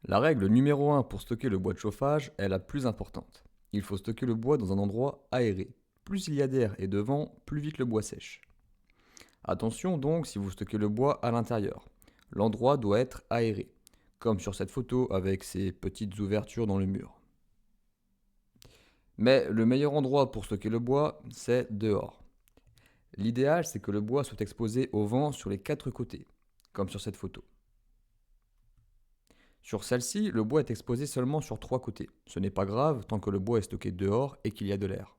La règle numéro 1 pour stocker le bois de chauffage est la plus importante. Il faut stocker le bois dans un endroit aéré. Plus il y a d'air et de vent, plus vite le bois sèche. Attention donc si vous stockez le bois à l'intérieur. L'endroit doit être aéré, comme sur cette photo avec ces petites ouvertures dans le mur. Mais le meilleur endroit pour stocker le bois, c'est dehors. L'idéal, c'est que le bois soit exposé au vent sur les 4 côtés, comme sur cette photo. Sur celle-ci, le bois est exposé seulement sur 3 côtés. Ce n'est pas grave tant que le bois est stocké dehors et qu'il y a de l'air.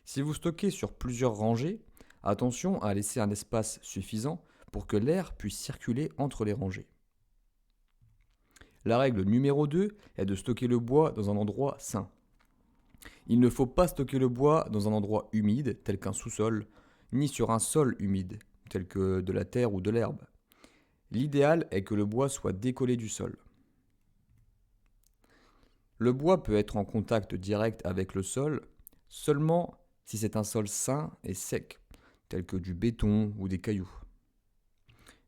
Si vous stockez sur plusieurs rangées, attention à laisser un espace suffisant pour que l'air puisse circuler entre les rangées. La règle numéro 2 est de stocker le bois dans un endroit sain. Il ne faut pas stocker le bois dans un endroit humide, tel qu'un sous-sol, ni sur un sol humide, tel que de la terre ou de l'herbe. L'idéal est que le bois soit décollé du sol. Le bois peut être en contact direct avec le sol seulement si c'est un sol sain et sec, tel que du béton ou des cailloux.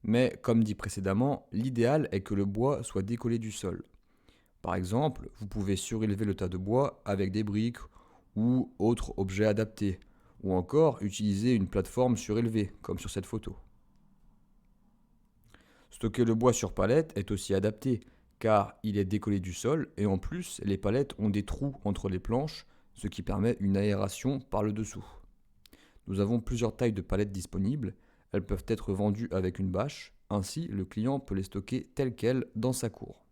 Mais comme dit précédemment, l'idéal est que le bois soit décollé du sol. Par exemple, vous pouvez surélever le tas de bois avec des briques ou autres objets adaptés, ou encore utiliser une plateforme surélevée, comme sur cette photo. Stocker le bois sur palettes est aussi adapté, car il est décollé du sol et en plus, les palettes ont des trous entre les planches, ce qui permet une aération par le dessous. Nous avons plusieurs tailles de palettes disponibles, elles peuvent être vendues avec une bâche, ainsi le client peut les stocker telles quelles dans sa cour.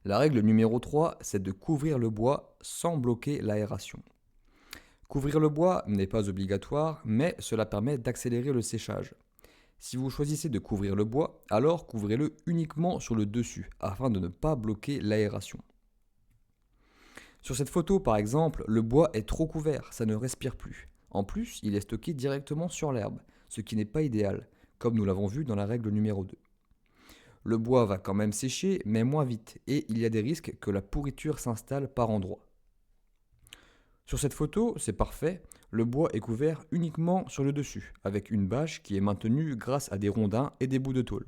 La règle numéro 3, c'est de couvrir le bois sans bloquer l'aération. Couvrir le bois n'est pas obligatoire, mais cela permet d'accélérer le séchage. Si vous choisissez de couvrir le bois, alors couvrez-le uniquement sur le dessus, afin de ne pas bloquer l'aération. Sur cette photo par exemple, le bois est trop couvert, ça ne respire plus. En plus, il est stocké directement sur l'herbe, ce qui n'est pas idéal, comme nous l'avons vu dans la règle numéro 2. Le bois va quand même sécher, mais moins vite, et il y a des risques que la pourriture s'installe par endroits. Sur cette photo, c'est parfait, le bois est couvert uniquement sur le dessus, avec une bâche qui est maintenue grâce à des rondins et des bouts de tôle.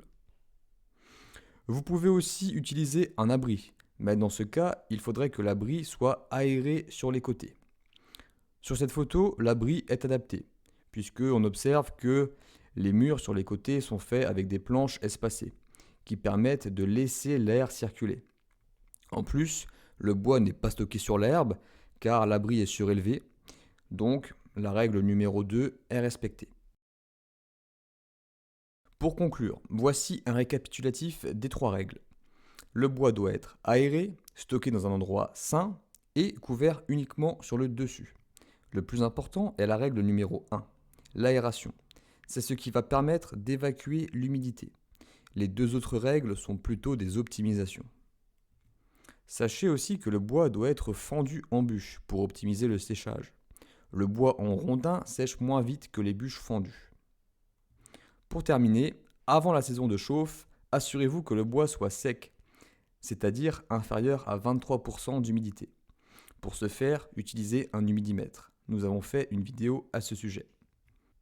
Vous pouvez aussi utiliser un abri, mais dans ce cas, il faudrait que l'abri soit aéré sur les côtés. Sur cette photo, l'abri est adapté, puisqu'on observe que les murs sur les côtés sont faits avec des planches espacées, qui permettent de laisser l'air circuler. En plus, le bois n'est pas stocké sur l'herbe, car l'abri est surélevé, donc la règle numéro 2 est respectée. Pour conclure, voici un récapitulatif des 3 règles. Le bois doit être aéré, stocké dans un endroit sain et couvert uniquement sur le dessus. Le plus important est la règle numéro 1, l'aération. C'est ce qui va permettre d'évacuer l'humidité. Les 2 autres règles sont plutôt des optimisations. Sachez aussi que le bois doit être fendu en bûche pour optimiser le séchage. Le bois en rondin sèche moins vite que les bûches fendues. Pour terminer, avant la saison de chauffe, assurez-vous que le bois soit sec, c'est-à-dire inférieur à 23% d'humidité. Pour ce faire, utilisez un humidimètre. Nous avons fait une vidéo à ce sujet.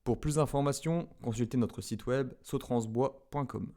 Pour plus d'informations, consultez notre site web sautransbois.com.